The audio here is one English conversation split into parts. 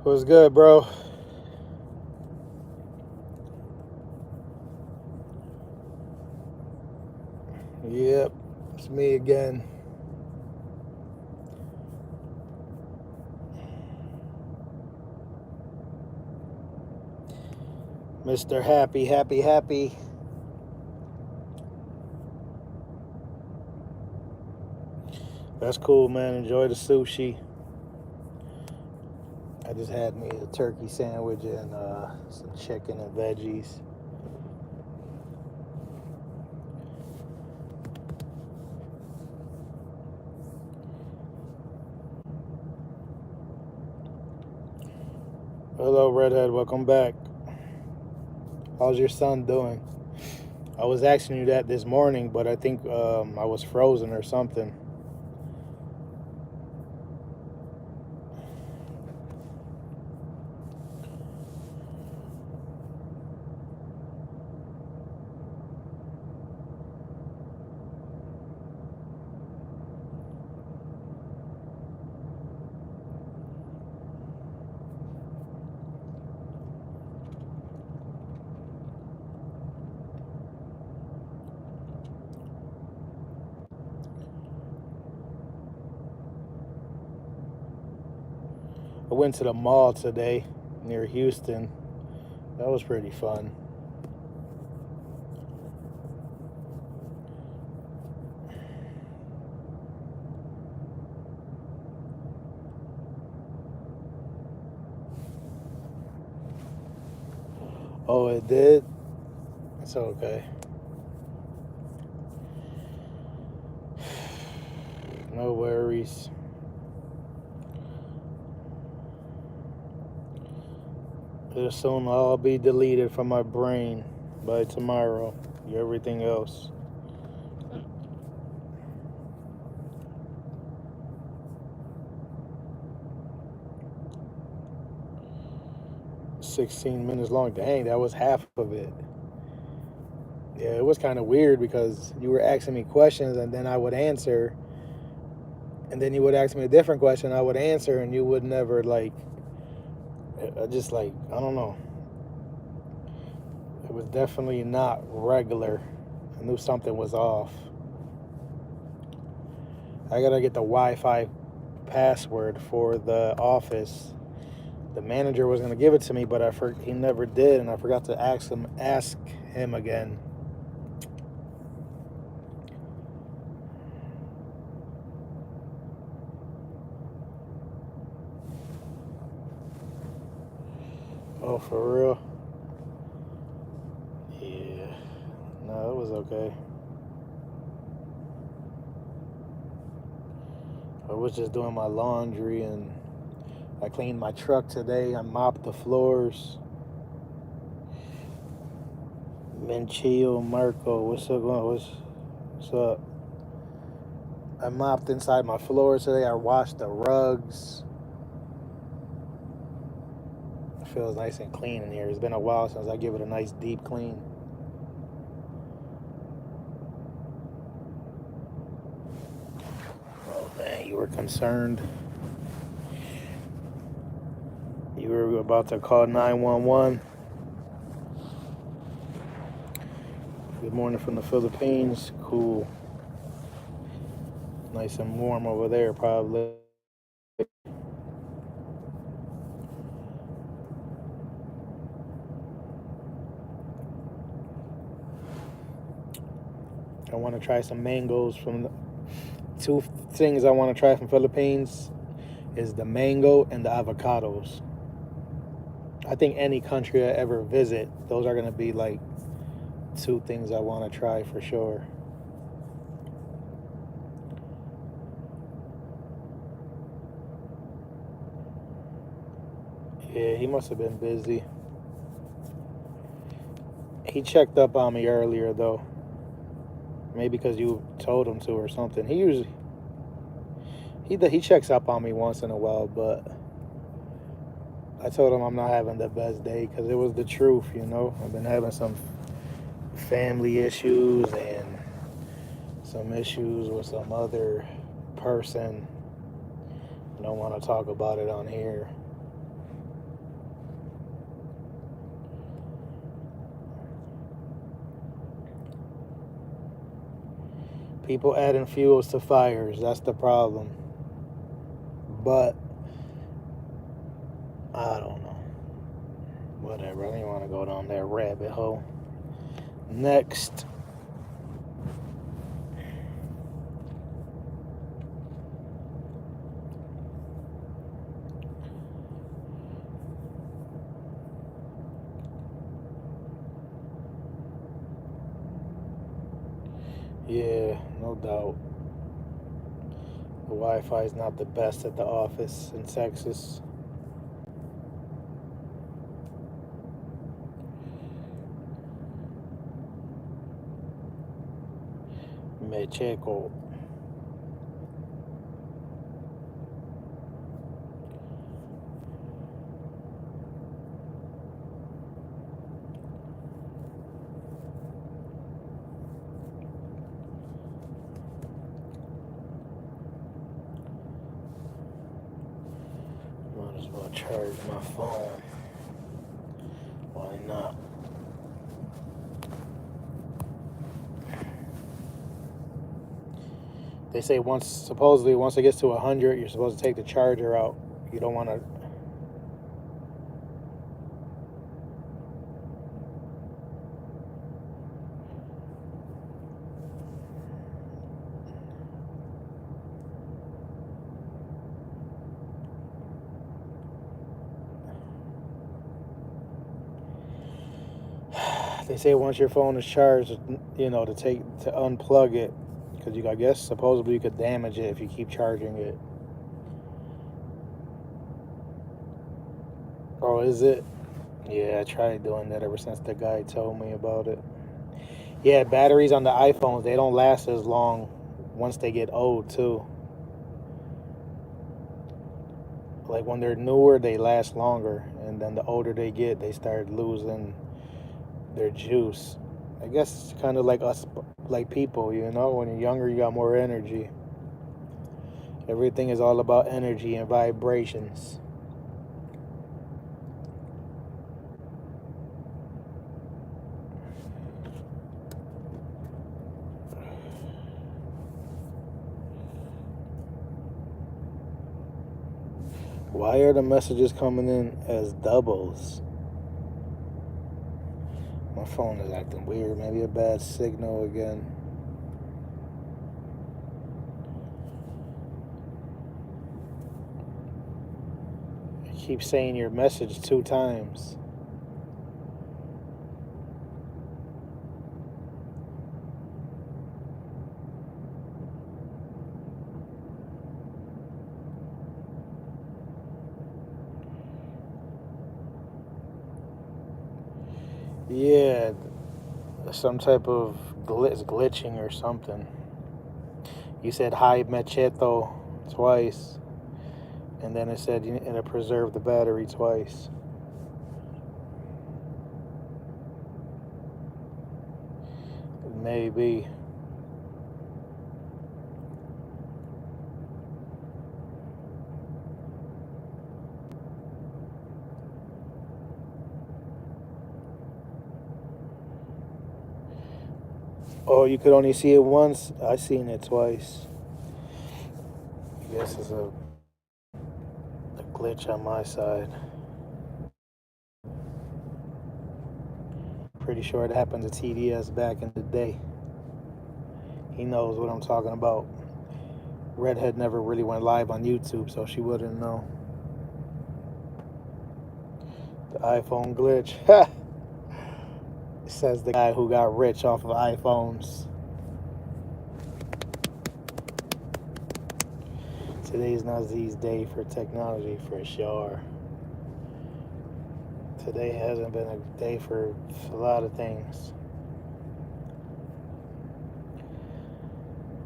What's good, bro? Yep, it's me again. Mr. Happy, happy, happy. That's cool, man. Enjoy the sushi. I just had me a turkey sandwich and some chicken and veggies. Hello, Redhead. Welcome back. How's your son doing? I was asking you that this morning, but I think I was frozen or something. I went to the mall today near Houston. That was pretty fun. Oh, it did? It's okay. No worries. It'll soon all be deleted from my brain by tomorrow. Everything else. $16 minutes long. Dang, that was half of it. Yeah, it was kind of weird because you were asking me questions and then I would answer, and then you would ask me a different question, I would answer, and you would never just I don't know. It was definitely not regular. I knew something was off. I gotta get the Wi-Fi password for the office. The manager was gonna give it to me, but he never did, and I forgot to ask him again. Oh, for real? Yeah. No, it was okay. I was just doing my laundry and I cleaned my truck today. I mopped the floors. Menchio Marco, what's up? What's up? I mopped inside my floors today. I washed the rugs. It feels nice and clean in here. It's been a while since I give it a nice deep clean. Oh man, you were concerned. You were about to call 911. Good morning from the Philippines. Cool. Nice and warm over there, probably. I want to try some mangoes from the two things I want to try from Philippines is the mango and the avocados. I think any country I ever visit, those are going to be like two things I want to try for sure. Yeah, he must have been busy. He checked up on me earlier though. Maybe because you told him to or something. He checks up on me once in a while, but I told him I'm not having the best day because it was the truth, you know. I've been having some family issues and some issues with some other person. I don't want to talk about it on here. People adding fuels to fires, that's the problem. But I don't know. Whatever, I don't even want to go down that rabbit hole. Next. Yeah, no doubt. The Wi-Fi is not the best at the office in Texas. Me checo. Might as well charge my phone. Why not? They say supposedly once it gets to 100, you're supposed to take the charger out. You don't want to. They say once your phone is charged, to unplug it, because I guess supposedly you could damage it if you keep charging it. Oh, is it? Yeah, I tried doing that ever since the guy told me about it. Yeah, batteries on the iPhones, they don't last as long once they get old too. Like when they're newer, they last longer, and then the older they get, they start losing their juice. I guess it's kind of like us, like people, when you're younger, you got more energy. Everything is all about energy and vibrations. Why are the messages coming in as doubles? My phone is acting weird. Maybe a bad signal again. It keeps saying your message 2 times. Yeah, some type of glitching or something. You said hi Mecheto twice, and then it said it preserved the battery twice. Maybe. Oh, you could only see it once? I seen it twice. I guess it's a glitch on my side. Pretty sure it happened to TDS back in the day. He knows what I'm talking about. Redhead never really went live on YouTube, so she wouldn't know. The iPhone glitch. Says the guy who got rich off of iPhones. Today's not Z's day for technology, for sure. Today hasn't been a day for a lot of things.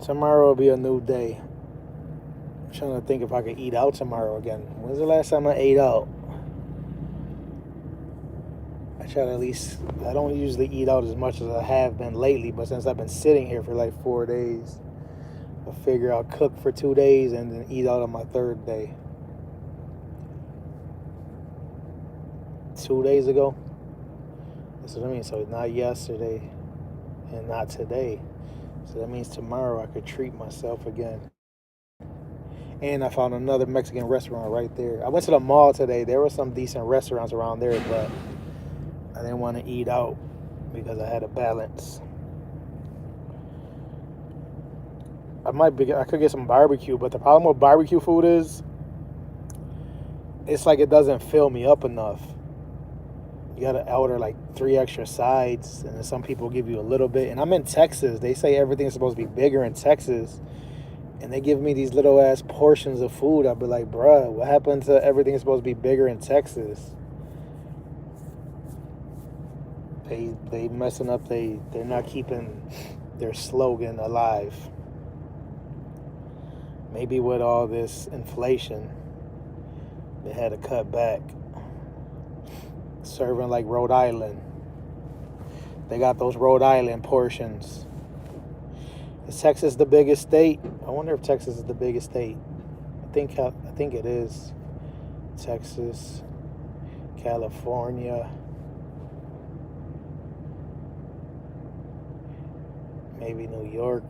Tomorrow will be a new day. I'm trying to think if I could eat out tomorrow again. When's the last time I ate out? I don't usually eat out as much as I have been lately, but since I've been sitting here for like 4 days, I figure I'll cook for 2 days and then eat out on my 3rd day. 2 days ago? That's what I mean. So not yesterday and not today. So that means tomorrow I could treat myself again. And I found another Mexican restaurant right there. I went to the mall today. There were some decent restaurants around there, but I didn't want to eat out because I had a balance. I could get some barbecue, but the problem with barbecue food is it's like it doesn't fill me up enough. You gotta order like 3 extra sides, and then some people give you a little bit. And I'm in Texas. They say everything's supposed to be bigger in Texas, and they give me these little ass portions of food. I'll be like, bruh, what happened to everything is supposed to be bigger in Texas? They messing up. They're not keeping their slogan alive. Maybe with all this inflation, they had to cut back. Serving like Rhode Island. They got those Rhode Island portions. Is Texas the biggest state? I wonder if Texas is the biggest state. I think it is. Texas, California, maybe New York.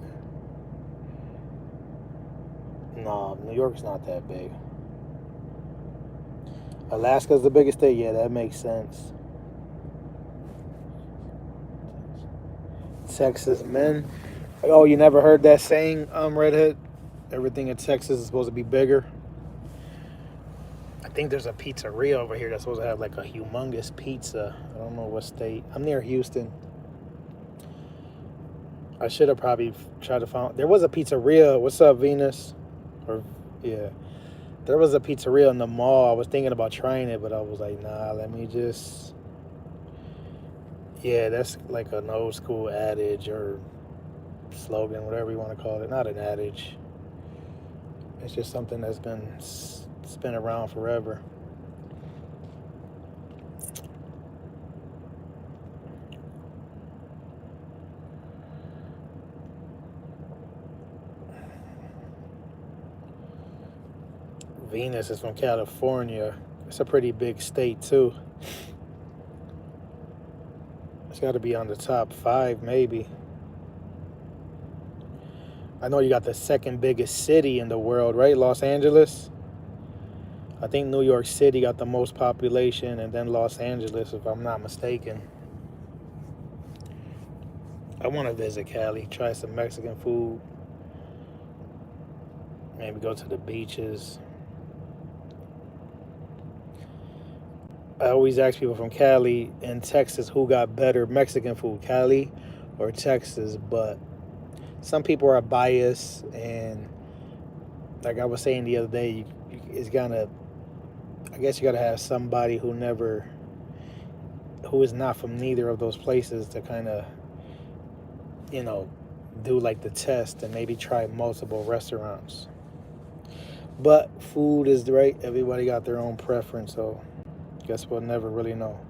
No, New York's not that big. Alaska's the biggest state. Yeah, that makes sense. Texas, men. Oh, you never heard that saying, Redhead? Everything in Texas is supposed to be bigger. I think there's a pizzeria over here that's supposed to have like a humongous pizza. I don't know what state. I'm near Houston. I should have probably tried to find. There was a pizzeria. What's up, Venus? Yeah. There was a pizzeria in the mall. I was thinking about trying it, but I was like, nah, let me just. Yeah, that's like an old school adage or slogan, whatever you want to call it. Not an adage. It's just something that's been around forever. Venus is from California. It's a pretty big state too. It's got to be on the top 5 maybe. I know you got the second biggest city in the world, right? Los Angeles. I think New York City got the most population, and then Los Angeles, if I'm not mistaken. I want to visit Cali, try some Mexican food, maybe go to the beaches. I always ask people from Cali and Texas who got better Mexican food, Cali or Texas, but some people are biased, and like I was saying the other day, I guess you gotta have somebody who is not from neither of those places to kind of, do like the test and maybe try multiple restaurants. But food is right. Everybody got their own preference, so guess we'll never really know.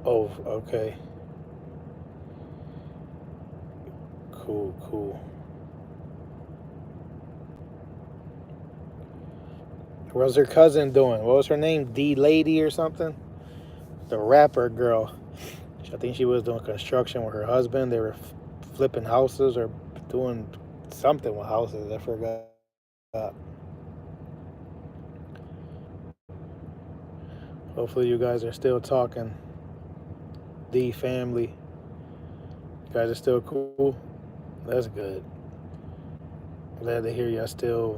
Oh, okay. Cool. What's her cousin doing? What was her name? D Lady or something? The rapper girl. I think she was doing construction with her husband. They were flipping houses or doing something with houses. I forgot. Hopefully you guys are still talking. The family. You guys are still cool? That's good. Glad to hear y'all still,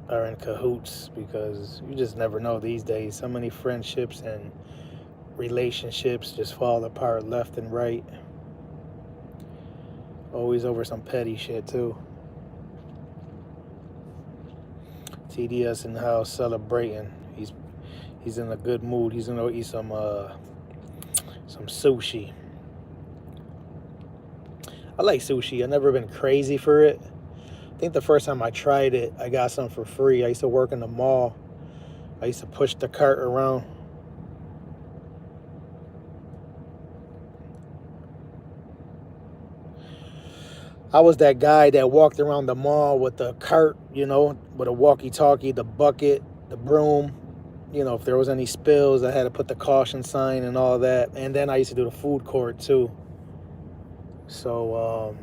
are in cahoots, because you just never know these days. So many friendships and relationships just fall apart left and right. Always over some petty shit too. TDS in the house celebrating. He's in a good mood. He's gonna eat some sushi. I like sushi. I've never been crazy for it. I think the first time I tried it, I got some for free. I used to work in the mall. I used to push the cart around. I was that guy that walked around the mall with the cart, with a walkie-talkie, the bucket, the broom, if there was any spills, I had to put the caution sign and all that. And then I used to do the food court too. So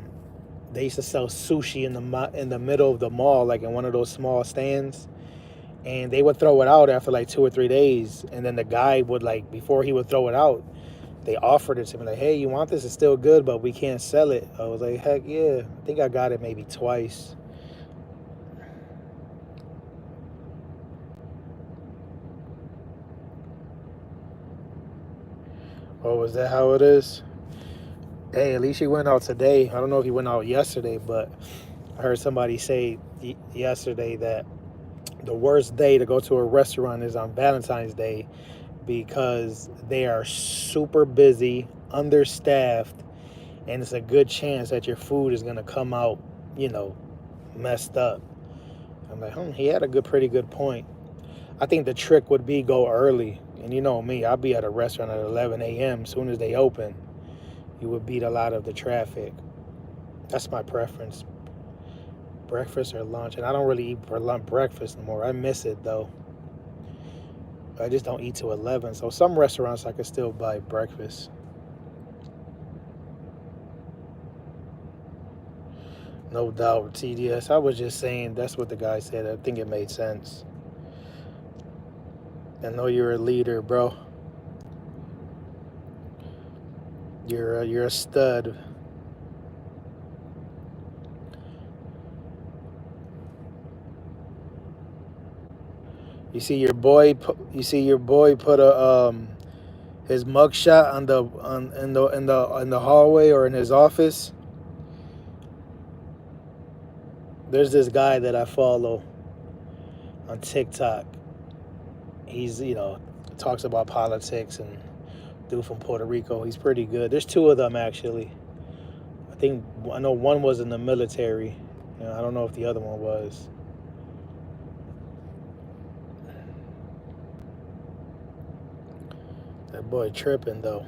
they used to sell sushi in the middle of the mall, like in one of those small stands. And they would throw it out after like 2 or 3 days. And then the guy would, like, before he would throw it out, they offered it to me, like, hey, you want this? It's still good, but we can't sell it. I was like, heck yeah. I think I got it maybe twice. Oh, was that how it is? Hey, at least he went out today. I don't know if he went out yesterday, but I heard somebody say yesterday that the worst day to go to a restaurant is on Valentine's Day because they are super busy, understaffed, and it's a good chance that your food is going to come out, messed up. I'm like, he had a pretty good point. I think the trick would be go early. And you know me, I'll be at a restaurant at 11 a.m. as soon as they open. You would beat a lot of the traffic. That's my preference. Breakfast or lunch. And I don't really eat for lunch breakfast anymore. I miss it, though. I just don't eat till 11. So some restaurants I could still buy breakfast. No doubt, TDS. I was just saying that's what the guy said. I think it made sense. I know you're a leader, bro. You're a stud. You see your boy put a his mugshot in the hallway or in his office. There's this guy that I follow on TikTok. He's, talks about politics, and dude from Puerto Rico. He's pretty good. There's two of them actually. I know one was in the military. I don't know if the other one was. That boy tripping though.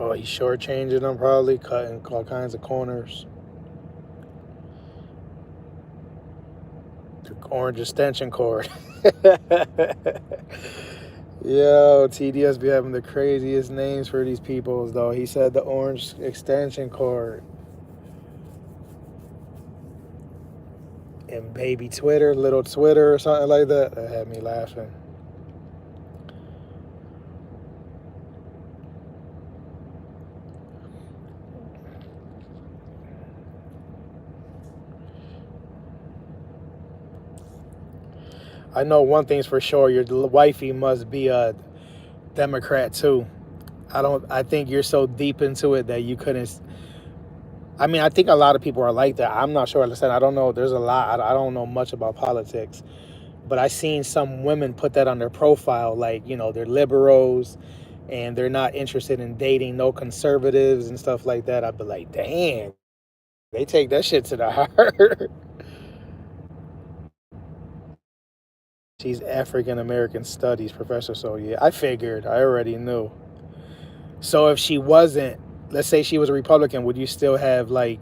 Oh, he's shortchanging them, probably cutting all kinds of corners. The orange extension cord. Yo, TDS be having the craziest names for these peoples, though. He said the orange extension cord. And baby Twitter, little Twitter or something like that. That had me laughing. I know one thing's for sure. Your wifey must be a Democrat too. I think you're so deep into it that you couldn't. I mean, I think a lot of people are like that. I'm not sure. Listen, I don't know. There's a lot. I don't know much about politics. But I seen some women put that on their profile, like, they're liberals and they're not interested in dating no conservatives and stuff like that. I'd be like, damn, they take that shit to the heart. She's African American Studies professor, so yeah, I figured. I already knew. So if she wasn't, let's say she was a Republican, would you still have, like,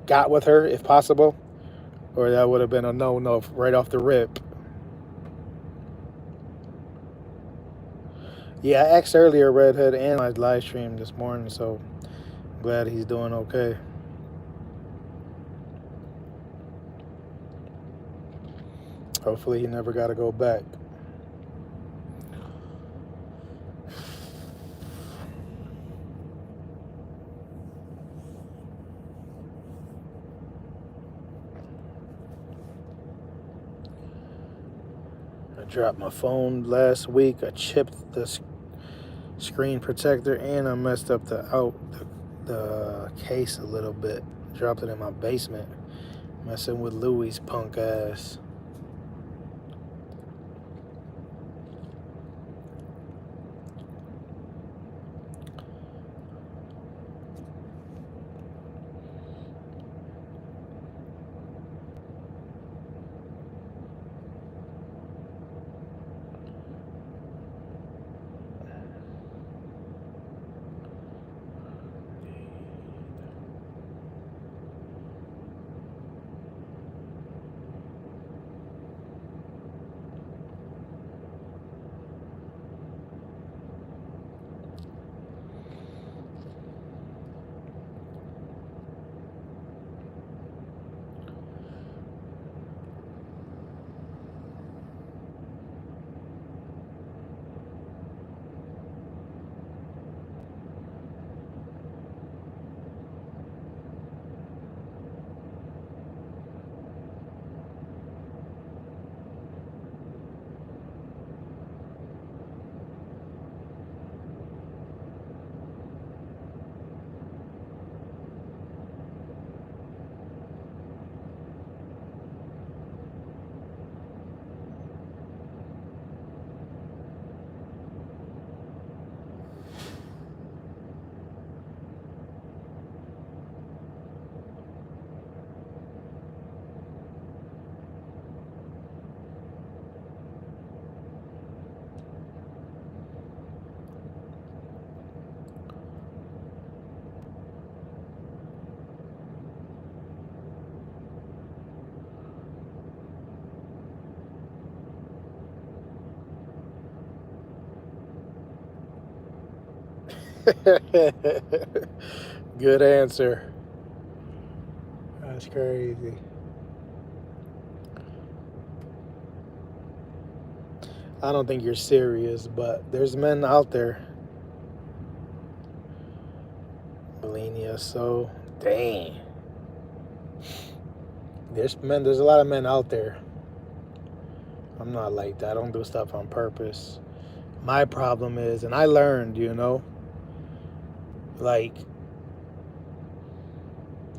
got with her if possible? Or that would have been a no right off the rip? Yeah, I asked earlier, Redhead, and I live stream this morning, so I'm glad he's doing okay. Hopefully he never got to go back. I dropped my phone last week. I chipped the screen protector, and I messed up the case a little bit. Dropped it in my basement. Messing with Louis' punk ass. Good answer. That's crazy. I don't think you're serious, but there's men out there. Melania, so dang. There's a lot of men out there. I'm not like that. I don't do stuff on purpose. My problem is, and I learned, like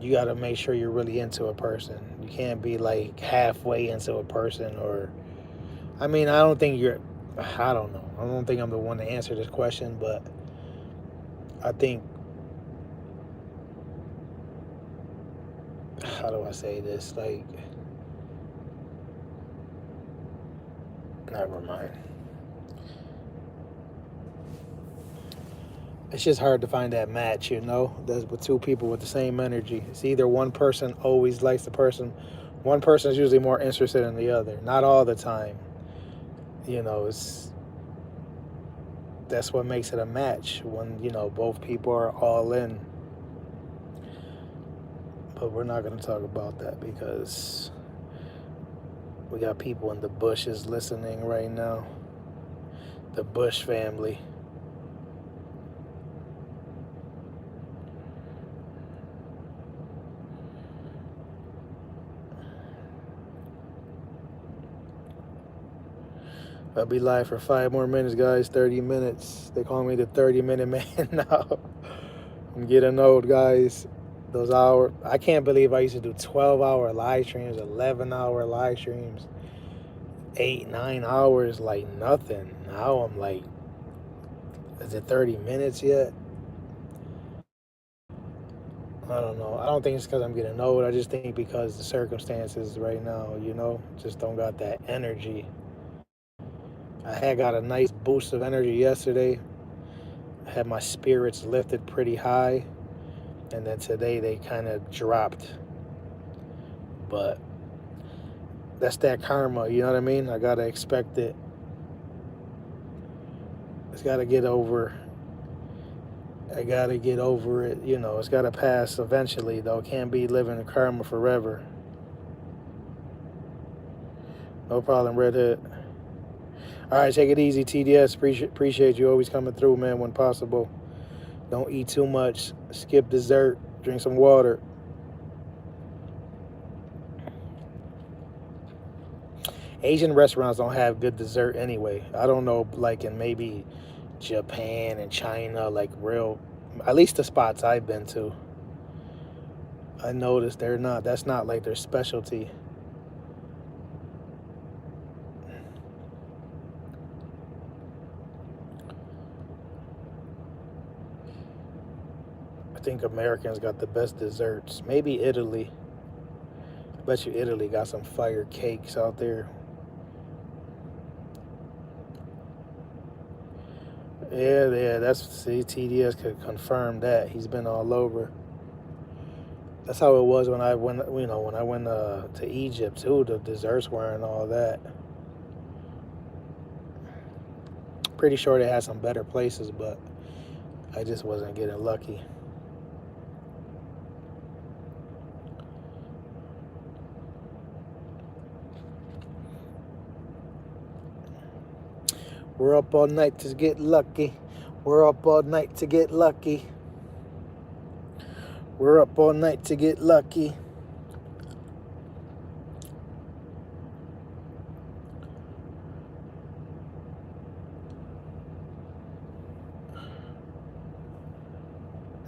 you got to make sure you're really into a person. You can't be like halfway into a person, or I mean, I don't know. I don't think I'm the one to answer this question, but I think, how do I say this? Like, never mind. It's just hard to find that match, That's with two people with the same energy. It's either one person always likes the person, one person is usually more interested in the other. Not all the time. That's what makes it a match when, both people are all in. But we're not going to talk about that because we got people in the bushes listening right now. The Bush family. I'll be live for 5 more minutes, guys. 30 minutes. They call me the 30-minute man now. I'm getting old, guys. Those hours. I can't believe I used to do 12-hour live streams, 11-hour live streams, 8, 9 hours, like nothing. Now I'm like, is it 30 minutes yet? I don't know. I don't think it's because I'm getting old. I just think because the circumstances right now, just don't got that energy. I had got a nice boost of energy yesterday. I had my spirits lifted pretty high. And then today they kind of dropped. But that's that karma, you know what I mean? I got to expect it. It's got to get over. I got to get over it. It's got to pass eventually, though. Can't be living in karma forever. No problem, Redhead. All right, take it easy, TDS. Appreciate you always coming through, man, when possible. Don't eat too much. Skip dessert. Drink some water. Asian restaurants don't have good dessert anyway. I don't know, like in maybe Japan and China, like real, at least the spots I've been to. I noticed they're not. That's not like their specialty. I think Americans got the best desserts. Maybe Italy. I bet you Italy got some fire cakes out there. Yeah, that's TDS could confirm that. He's been all over. That's how it was when I went, when I went to Egypt too. The desserts weren't all that. Pretty sure they had some better places, but I just wasn't getting lucky. We're up all night to get lucky. We're up all night to get lucky. We're up all night to get lucky.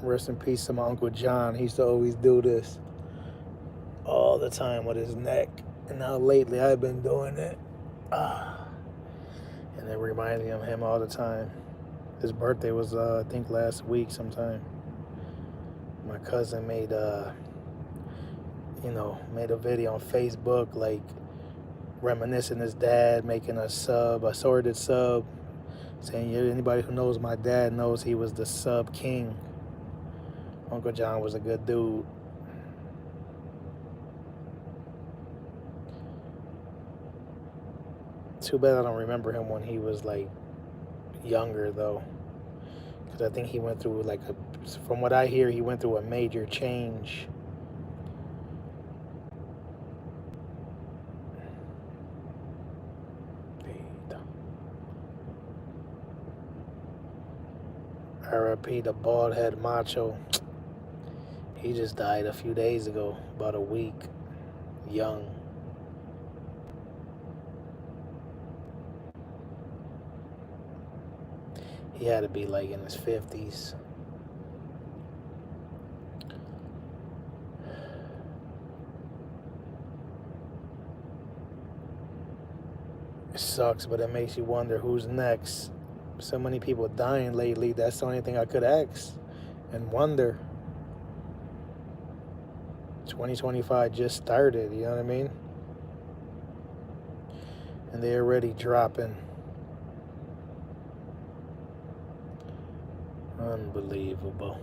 Rest in peace to my Uncle John. He used to always do this all the time with his neck. And now lately I've been doing it. And it reminds me of him all the time. His birthday was, I think, last week sometime. My cousin made a video on Facebook, like reminiscing his dad, making a assorted sub, saying anybody who knows my dad knows he was the sub king. Uncle John was a good dude. Too bad I don't remember him when he was like younger though, because I think he went through from what I hear, he went through a major change. R.I.P. the bald head macho. He just died a few days ago, about a week, young. He had to be like in his 50s. It sucks, but it makes you wonder who's next. So many people dying lately. That's the only thing I could ask and wonder. 2025 just started, you know what I mean? And they're already dropping. Unbelievable.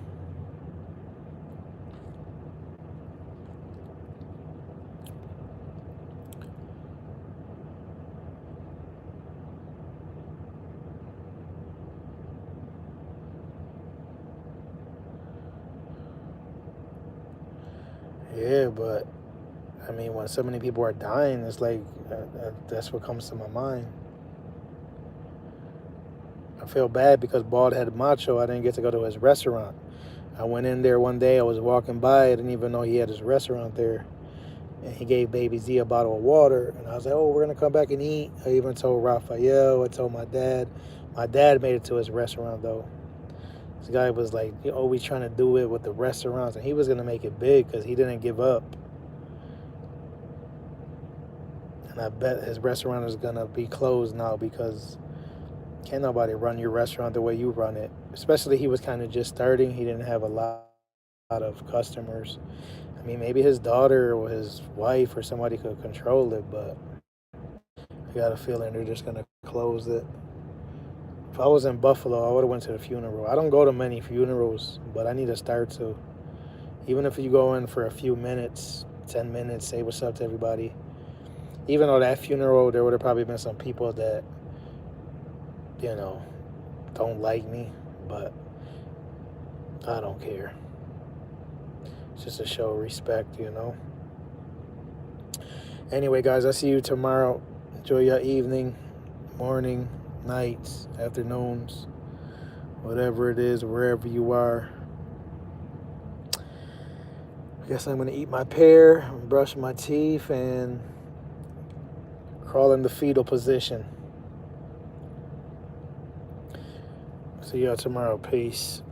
Yeah, but I mean, when so many people are dying, it's like that's what comes to my mind. I feel bad because Bald Head Macho, I didn't get to go to his restaurant. I went in there one day, I was walking by, I didn't even know he had his restaurant there. And he gave Baby Z a bottle of water. And I was like, oh, we're going to come back and eat. I even told Raphael, I told my dad. My dad made it to his restaurant, though. This guy was like, always trying to do it with the restaurants. And he was going to make it big because he didn't give up. And I bet his restaurant is going to be closed now because can't nobody run your restaurant the way you run it. Especially he was kind of just starting. He didn't have a lot of customers. I mean, maybe his daughter or his wife or somebody could control it, but I got a feeling they're just going to close it. If I was in Buffalo, I would have went to the funeral. I don't go to many funerals, but I need to start to. Even if you go in for a few minutes, 10 minutes, say what's up to everybody. Even though that funeral, there would have probably been some people that, don't like me, but I don't care. It's just to show respect, Anyway, guys, I'll see you tomorrow. Enjoy your evening, morning, nights, afternoons, whatever it is, wherever you are. I guess I'm going to eat my pear, brush my teeth, and crawl in the fetal position. See y'all tomorrow. Peace.